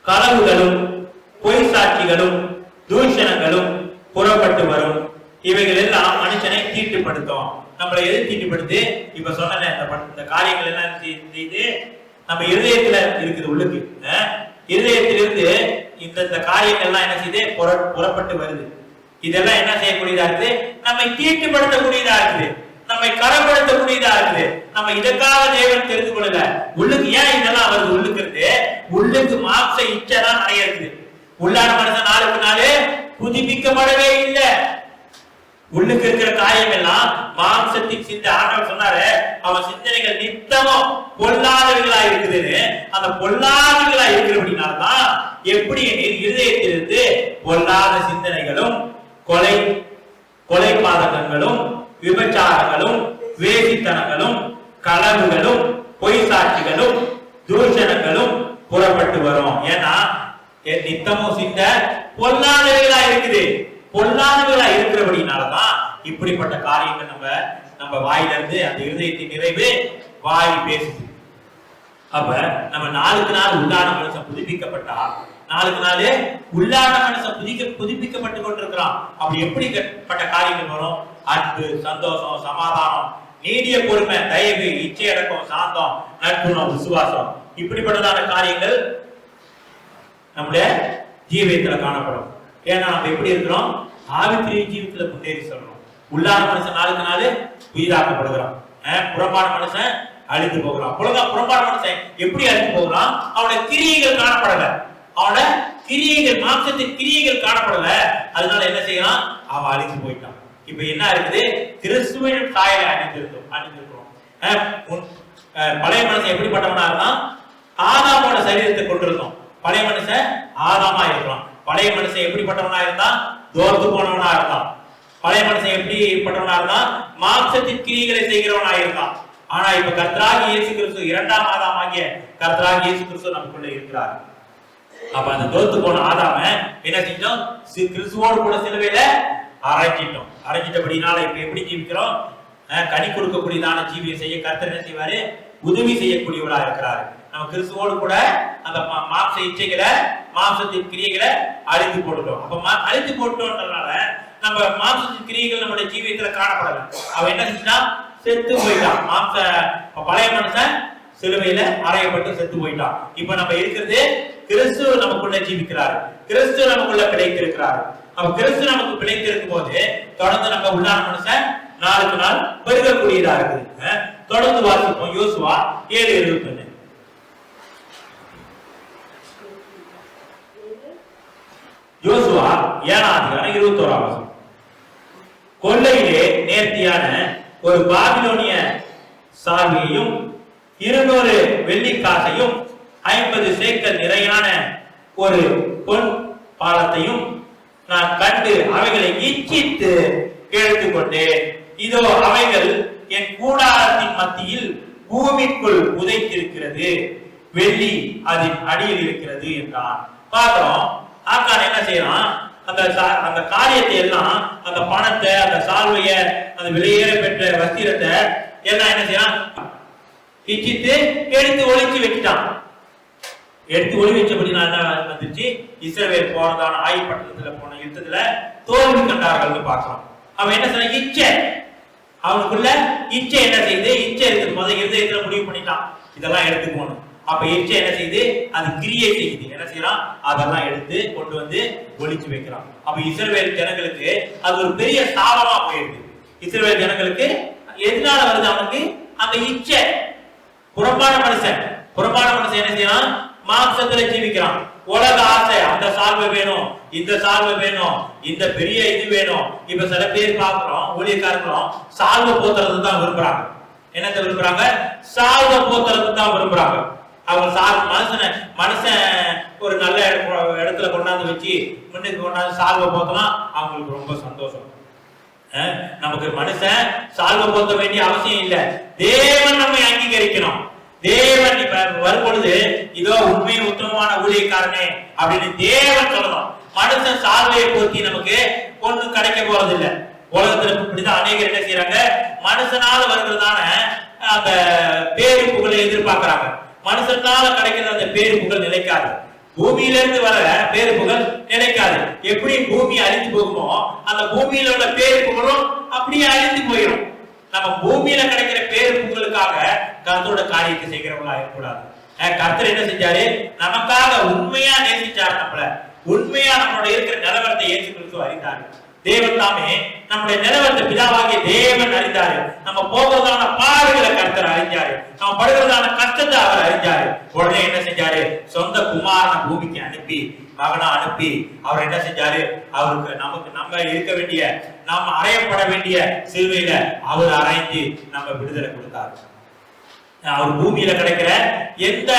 களவுகளும் பொய் சாட்சிகளும் தூஷணங்களும் புறப்பட்டு வரும். இவைகள் எல்லாம் மனுஷனை தீட்டுப்படுத்தும். நம்மளை எது தீட்டுப்படுத்து? இப்ப சொன்ன இந்த காரியங்கள் எல்லாம் செய்து நம்ம இருதயத்துல இருக்குது. உள்ளுக்கு இருதயத்திலிருந்து இந்த காரியங்கள் எல்லாம் என்ன செய்து புறப்பட்டு வருது. இதெல்லாம் என்ன செய்யக்கூடியதா இருக்குது? நம்மை தீட்டுப்படுத்தக்கூடியதா இருக்குது, நம்மை கரப்படுத்தக்கூடியதா இருக்குது. நம்ம இதற்காக தேவன் தெரிந்து கொள்ளல. உள்ளுக்கு ஏன் இதெல்லாம் வருது? உள்ளுக்கு இருந்து உள்ளுக்கு மாம்ச இச்சை தான் நிறைய இருக்குது. உள்ளான மனுஷன் நாளுக்கு நாளே புதுப்பிக்கப்படவே இல்லை. உள்ளுக்கு இருக்கிற காரியம் எல்லாம் மாம்சத்தின் சிந்தை. ஆண்டவர் சொன்னாரு, அவன் சிந்தனைகள் நித்தமும் பொல்லாதவர்களா இருக்குதுன்னு. அந்த பொல்லாதவர்களா இருக்கிறபடினால்தான் எப்படி இருதயத்திலிருந்து பொல்லாத சிந்தனைகளும் கொலை பாதகங்களும் விபச்சாரங்களும் வேசித்தனங்களும் களவுகளும் பொய் சாட்சிகளும் தூஷணங்களும் புறப்பட்டு வரும். ஏன்னா நித்தமும் சிந்த பொல்லாதவர்களா இருக்குது. பொல்லாதவர்களா இருக்கிறபடினாலதான் இப்படிப்பட்ட காரியங்கள் நம்ம வாயிலிருந்து அந்த இருதயத்தின் நிறைவு வாய் பேசுது. அப்ப நம்ம நாளுக்கு நாள் உள்ளான மனுஷன் புதுப்பிக்கப்பட்டா, நாளுக்கு நாளே உள்ளான மனுஷன் புதுப்பிக்கப்பட்டு கொண்டிருக்கிறான். அப்படி எப்படிப்பட்ட காரியங்கள் வரும்? அன்பு, சந்தோஷம், சமாதானம், நீடிய பொறுமை, தயவு, இச்சையடக்கம், சாந்தம், நட்புணம், விசுவாசம், இப்படிப்பட்டதான காரியங்கள் நம்முடைய ஜீவியத்துல காணப்படும். ஏன்னா நம்ம எப்படி இருக்கிறோம்? ஆவிக்குரிய ஜீவியத்துல முன்னேறி சொல்றோம். உள்ளான மனுஷன் நாளுக்கு நாள் உயிராக்கப்படுகிறான். புறம்பான மனுஷன் அழிந்து போகிறான். புறம்பான மனுஷன் எப்படி அழிந்து போகிறான்? அவனுடைய கிரியைகள் காணப்படல. அவனோட கிரியைகள், மாம்சத்தின் கிரியைகள் காணப்படல. அதனால என்ன செய்யறான்? அவன் அழிந்து போயிட்டான். இப்ப என்ன இருக்குது? கிறிஸ்துவின் சாயலை அணிந்திருக்கிறோம். பழைய மனுஷன் எப்படிப்பட்டவனா இருந்தான்? ஆதாமோட சரீரத்தை கொண்டிருந்தோம். பழைய மனுஷன் ஆதாமா இருக்கலாம். பழைய மனுஷன் எப்படிப்பட்டவனா இருந்தான்? தோர்த்து போனவனா இருந்தான். பழைய மனுஷன் எப்படிப்பட்டவனா இருந்தான்? மாம்சத்தின் கிரியைகளை செய்கிறவனா இருந்தான். ஆனா இப்ப கர்த்தராகிய இயேசு கிறிஸ்து, இரண்டாம் ஆதாமாகிய கர்த்தராகிய இயேசு கிறிஸ்து நமக்குள்ள இருக்கிறார். அப்ப அந்த தோர்த்து போன ஆதாம என்ன செஞ்சோம்? கிறிஸ்துவோடு கூட சிலுவையில அரைஞ்சிட்டபடினால இப்ப எப்படி ஜீவிக்கிறோம்? கனி கொடுக்கக்கூடியதான ஜீவியை செய்ய கர்த்தர் என்ன செய்வாரு? உதவி செய்யக்கூடியவரா இருக்கிறாரு. நம்ம கிறிஸ்துவோடு கூட அந்த மாம்ச இச்சைகளை, மாம்சத்தின் கிரியைகளை அழித்து போட்டுட்டோம். அப்ப அழித்து போட்டோம்ன்றதுனால நம்ம மாம்சத்தின் கிரியைகள் நம்மளுடைய ஜீவியத்துல காணப்படல. அவன் என்ன செஞ்சா? செத்து போயிட்டான். பழைய மனுஷன் சிலுவையில அறையப்பட்டு செத்து போயிட்டான். இப்ப நம்ம இருக்கிறது கிறிஸ்து நமக்குள்ள ஜீவிக்கிறார். கிறிஸ்து நமக்குள்ள பிழைத்திருக்கிறார். அப்ப கிறிஸ்து நமக்கு பிழைத்திருக்கும் போது தொடர்ந்து நம்ம உள்ளான மனுஷன் நாளுக்கு நாள் பெருகக்கூடியதா இருக்குது. தொடர்ந்து வாசிப்போம். யோசுவா 7:21. யோசுவா 7:21. கொள்ளையிலே நேர்த்தியான ஒரு பாபிலோனிய சால்வையையும் 200 வெள்ளிக்காசையும் 50 சேக்கல் நிறையான ஒரு பொன் பாலத்தையும் நான் கண்டு அவைகளை இச்சித்து எடுத்துக்கொண்டேன். இதோ அவைகள் என் கூடாரத்தின் மத்தியில் பூமிக்குள் புதைத்திருக்கிறது, வெள்ளி அதன் அடியில் இருக்கிறது என்றான். பார்க்கிறோம், ஆக்கான் என்ன செய்யறான்? அந்த காரியத்தை எல்லாம், அந்த பணத்தை, அந்த சால்வைய, அந்த விலையேற பெற்ற வஸ்திரத்தை எல்லாம் என்ன செய்யறான்? இச்சித்து எடுத்து ஒளிச்சு வச்சுட்டான். எடுத்து ஒளி வச்சபடி நான் என்ன வந்துச்சு? இஸ்ரவேல் போறதான ஆய் பட்டணத்துல போன யுத்தத்துல தோல்வி கண்டார்கள் பார்க்கிறோம். அவன் என்ன சொன்ன? இச்சை. அவனுக்குள்ள இச்சை என்ன செய்யுது? இச்சை இருக்குது. முதல் இருதயத்துல முடிவு பண்ணிட்டான், இதெல்லாம் எடுத்து போகணும். அப்ப இச்சை என்ன செய்யுது? அது கிரியை செய்யுது. என்ன செய்யறான்? அதெல்லாம் எடுத்து கொண்டு வந்து ஒளிச்சு வைக்கிறான். அப்ப இஸ்ரவேல் ஜனங்களுக்கு அது ஒரு பெரிய சாபமா போயிருக்கு. இஸ்ரவேல் ஜனங்களுக்கு எதனால வருது? அவனுக்கு அந்த இச்சை. புறம்பான மனுஷன் என்ன செய்யறான்? மாம்சத்துல ஜீவிக்கிறான். உலக ஆசை, அந்த சால்வை வேணும், இந்த சால்வை வேணும், இந்த பெரிய இது வேணும். இப்ப சில பேர் பாக்குறோம், ஊழியக்காரங்களும் சால்வை போத்துறது தான் விரும்புறாங்க. என்னத்தை விரும்புறாங்க? சால்வை போத்துறது தான் விரும்புறாங்க. அவங்க மனுஷன் ஒரு நல்ல இடத்துல கொண்டாந்து வச்சு முன்னுக்கு கொண்டாந்து சால்வை போத்தலாம், அவங்களுக்கு ரொம்ப சந்தோஷம். நமக்கு மனுஷன் சால்வை போத்த வேண்டிய அவசியம் இல்லை. தேவன் நம்மை அங்கீகரிக்கணும். தேவன் இப்ப வரும்பொழுது இதோ உண்மை உத்தமமான ஊழியக்காரனே அப்படின்னு தேவன் சொல்லணும். மனுஷன் சால்வையை போத்தி நமக்கு ஒண்ணும் கிடைக்க போறது இல்லை. உலகத்துல இப்படிதான் அநேகர் என்ன செய்யறாங்க, மனுஷனால வருகிறதான அந்த பேரு புகழை எதிர்பார்க்கிறாங்க. மனுஷனால கிடைக்கிற அந்த பேரு புகழ் நிலைக்காது. பூமியிலிருந்து வர பேரு புகழ் நிலைக்காது. எப்படி பூமி அழிந்து போகுமோ அந்த பூமியில உள்ள பேரு புகழும் அப்படியே அழிந்து போயிடும். நம்ம பூமியில கிடைக்கிற பேரு புகழுக்காக கர்த்தரோட காரியத்தை செய்கிறவங்களா இருக்கக்கூடாது. கர்த்தர் என்ன செஞ்சாரு? நமக்காக உண்மையா நேசிச்சாரு. நம்மள உண்மையா நம்மளோட இருக்கிற நிலவரத்தை இயேசு கிறிஸ்து அறிந்தாரு. தேவன் தாமே நம்முடைய நிலவரத்தை பிதாவாகிய தேவன் அறிந்தாரு. நம்ம போகிறதான பாடுகளை கர்த்தர் அறிஞ்சாரு. நம்ம படுகிறதான கஷ்டத்தை அவர் அறிஞ்சாரு. உடனே என்ன செஞ்சாரு? சொந்த குமாரனை பூமிக்கு அனுப்பி, மகனா அனுப்பி அவர் என்ன செஞ்சாரு? அவருக்கு நம்ம இருக்க வேண்டிய, நாம் அறையப்பட வேண்டிய சிலுவையில அவர் அறைந்து நம்ம விடுதலை கொடுத்தாரு. அவர் பூமியில கிடைக்கிற எந்த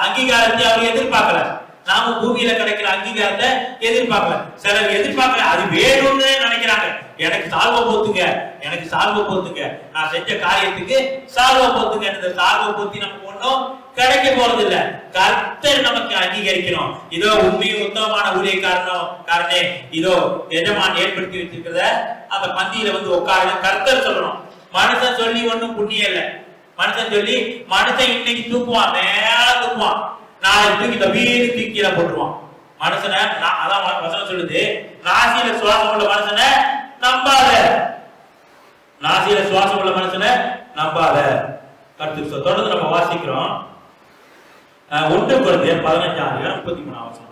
அங்கீகாரத்தையும் அவர் எதிர்பார்க்கல. நாம பூமியில கிடைக்கிற அங்கீகாரத்தை எதிர்பார்க்கல. சிலர் எதிர்பார்க்கல, அது வேணும்னு நினைக்கிறாங்க. எனக்கு சால்வை போத்துங்க, எனக்கு சால்வை போத்துங்க, நான் செஞ்ச காரியத்துக்கு சால்வை போத்துங்க. இந்த சால்வை போத்தி நமக்கு ஒன்றும் கிடைக்க போறது இல்ல. கர்த்தர் நமக்கு அங்கீகரிக்கணும். இதோ உண்மையும் உத்தமமான ஊழியக்காரனே, இதோ எஜமான் ஏற்படுத்தி வச்சிருக்கிறத அந்த பந்தியில வந்து உட்காருங்க கர்த்தர் சொல்லணும். மனுஷன் சொல்லி ஒண்ணும் புண்ணியம் இல்லை. மனுஷன் சொல்லி மனுஷன் இன்னைக்கு தூக்குவான், மேல தூக்குவான், நாளைக்கு தூக்கி தபீர் தூக்கில போட்டுருவான். மனுஷனை அதான் வசனம் சொல்லுது, நாசியில சுவாசம் உள்ள மனுஷனை நம்பாத, நாசியில சுவாசம் உள்ள மனுஷனை நம்பாத. கருத்து தொடர்ந்து நம்ம வாசிக்கிறோம். 1 கொரிந்தியர் 15:33.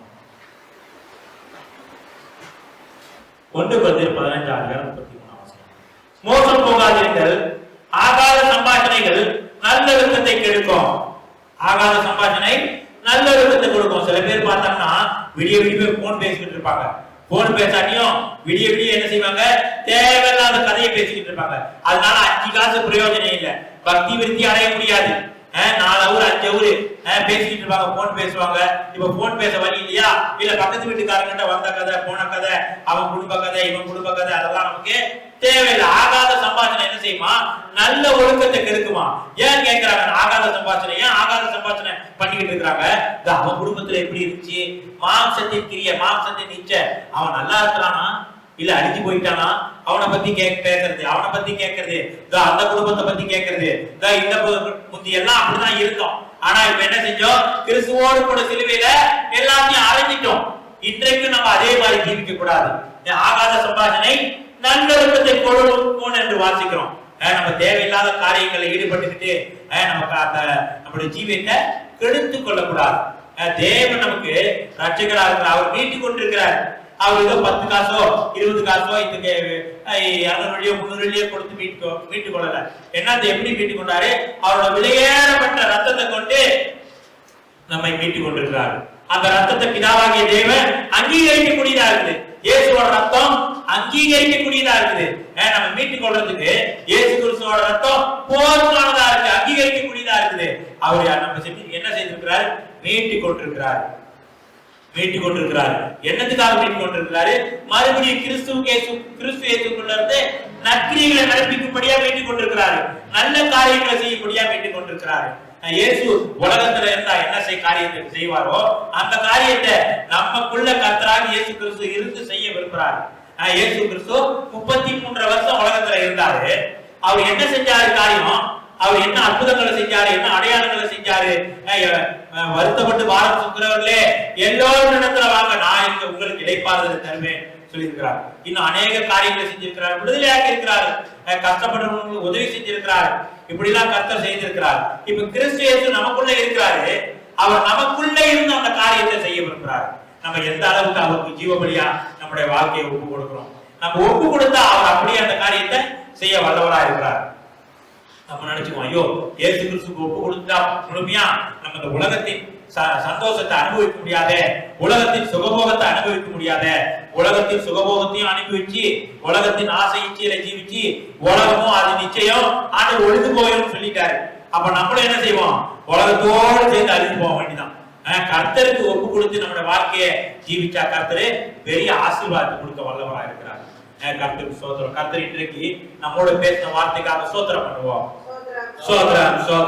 1 கொரிந்தியர் 15:33. மோசம் போகாதீர்கள், ஆகாத சம்பாஷணைகள் நல்ல விருத்தத்தை கெடுக்கும். ஆகாத சம்பாஷணை நல்ல விருத்தத்தை கொடுக்கும். சில பேர் பார்த்தாங்கன்னா விடிய போன் பேசிக்கிட்டு இருப்பாங்க. போன் பேசாட்டியும் விடிய என்ன செய்வாங்க? தேவையில்லாத கதையை பேசிக்கிட்டு இருப்பாங்க. அதனால 5 காசு பிரயோஜனம் இல்லை, பக்தி விருத்தி அடைய முடியாது. 4 ஊர் 5 ஊர் பேசிக்கிட்டு இருப்பாங்க, போன் பேசுவாங்க. இப்ப போன் பேச வழி இல்லையா? இல்ல பக்கத்து வீட்டுக்காரங்கிட்ட வந்த கதை, போன கதை, அவன் குடும்ப கதை, இவன் குடும்ப கதை, அதெல்லாம் நமக்கு தேவையில்லை. ஆகாத சம்பாஷணை என்ன செய்யுமா? நல்ல ஒழுக்கத்தை கெடுக்குமா? ஏன் கேட்கிறாங்க? ஆகாத சம்பாஷணை ஏன் ஆகாத சம்பாஷணை பண்ணிக்கிட்டு இருக்கிறாங்க? அவன் குடும்பத்துல எப்படி இருந்துச்சு? மாம்சத்தின் கிரிய, மாம்சத்தின் இச்ச, அவன் நல்லா இருக்கிறானா இல்ல அடிச்சு போயிட்டானா, அவனை பத்தி பேசுறது, அவனை பத்தி கேட்கறது, அந்த குடும்பத்தை பத்தி கேட்கறது, இந்த முந்தி எல்லாம் அப்படிதான் இருக்கும். ஆனா இப்ப என்ன செஞ்சோம்? கிறிஸ்துவோடு கூட சிலுவையில எல்லாத்தையும் அடைஞ்சிட்டோம். இன்றைக்கு நம்ம அதே மாதிரி ஜீவிக்க கூடாது. ஆகாத சம்பாஷணை நல்லொழுக்கத்தை கொடுக்கும் என்று வாசிக்கிறோம். நம்ம தேவையில்லாத காரியங்களை ஈடுபட்டுக்கிட்டு நம்முடைய ஜீவியத்தை கெடுத்துக் கொள்ளக்கூடாது. தேவன் நமக்கு ரட்சகரா இருக்கிறார். அவர் மீட்டுக் கொண்டிருக்கிறார். அவர் ஏதோ 10 காசோ 20 காசோ இதுக்கு 200 300 கொடுத்து மீட்டுக் கொள்ளல. என்னத்தை எப்படி மீட்டுக் கொண்டாரு? அவரோட விலையேறப்பட்ட ரத்தத்தை கொண்டு நம்மை மீட்டுக் கொண்டிருக்கிறார். அந்த ரத்தத்தை பிதாவாகிய தேவன் அங்கீகரிக்கக்கூடியதா இருக்குது. இயேசுவோட ரத்தம் அங்கீகரிக்கக்கூடியதா இருக்குது. நம்ம மீட்டுக் கொள்றதுக்கு இயேசு கிறிஸ்துவோட ரத்தம் போதுமானதா இருக்கு, அங்கீகரிக்கக்கூடியதா இருக்குது. அவர் நம்ம என்ன செய்திருக்கிறார்? மீட்டுக் கொண்டிருக்கிறார். மீட்டுக் கொண்டிருக்கிறார். என்னத்துக்காக மீட்டுக் கொண்டிருக்கிறாரு? மறுபடியும் கிறிஸ்து இயேசுக்குள்ள இருந்து நற்கிரியைகளை நடப்பிக்கும்படியா மீட்டுக் கொண்டிருக்கிறாரு. நல்ல காரியங்களை செய்யும்படியா மீட்டுக் கொண்டிருக்கிறாரு. இயேசு உலகத்துல இருந்தா என்ன காரியத்தை செய்வாரோ அந்த காரியத்தை நமக்குள்ள கர்த்தராக இயேசு கிறிஸ்து இருந்து செய்ய விரும்புறாரு. இயேசு கிறிஸ்து 33 வருஷம் உலகத்துல இருந்தாரு. அவர் என்ன செஞ்சாரு காரியம்? அவர் என்ன அற்புதங்களை செஞ்சாரு, என்ன அடையாளங்களை செஞ்சாரு? வருத்தப்பட்டு வாரம் சுக்கிறவர்களே எல்லோரும் இடத்துல வாங்க, நான் உங்களுக்கு இடைப்பாறுதலை தருவேன் சொல்லியிருக்கிறார். இன்னும் அநேக காரியங்களை செஞ்சிருக்கிறார். விடுதலையாக்கி இருக்கிறார். கஷ்டப்படுறவங்களுக்கு உதவி செஞ்சிருக்கிறார். இப்படி எல்லாம் கர்த்தர் செய்திருக்கிறார். இப்ப கிறிஸ்து இயேசு நமக்குள்ள இருக்கிறாரு. அவர் நமக்குள்ள இருந்து அந்த காரியத்தை செய்ய விரும்புகிறார். நம்ம எந்த அளவுக்கு அவருக்கு ஜீவபலியா நம்முடைய வாழ்க்கையை ஒப்பு கொடுக்கிறோம். நம்ம ஒப்பு கொடுத்தா அவர் அப்படியே அந்த காரியத்தை செய்ய வல்லவரா இருக்கிறார். நம்ம நினைச்சுக்கோம், ஐயோ இயேசு கிறிஸ்துக்கு ஒப்பு கொடுத்தா முழுமையா நம்ம இந்த உலகத்தின் சந்தோஷத்தை அனுபவிக்க முடியாத, உலகத்தின் சுகபோகத்தை அனுபவிக்க முடியாத, உலகத்தின் சுகபோகத்தையும் அனுபவிச்சு உலகத்தின் ஆசை இச்சையில ஜீவிச்சு உலகமும் அது நிச்சயம் ஆண்டு ஒழுது போயிடும் சொல்லிட்டாரு. அப்ப நம்மளும் என்ன செய்வோம்? உலகத்தோடு சேர்ந்து அழிந்து போக வேண்டியதான். கர்த்தருக்கு ஒப்பு கொடுத்து நம்முடைய வாழ்க்கையை ஜீவிச்சா கர்த்தரு பெரிய ஆசீர்வாதத்தை கொடுக்க வல்லவரா இருக்கிறார். கர்த்தருக்கு சோதரம். கர்த்தர் இன்றைக்கு நம்மோட பேசின வார்த்தைக்காக சோதரம் பண்ணுவோம். சோதரம் சோதரம்.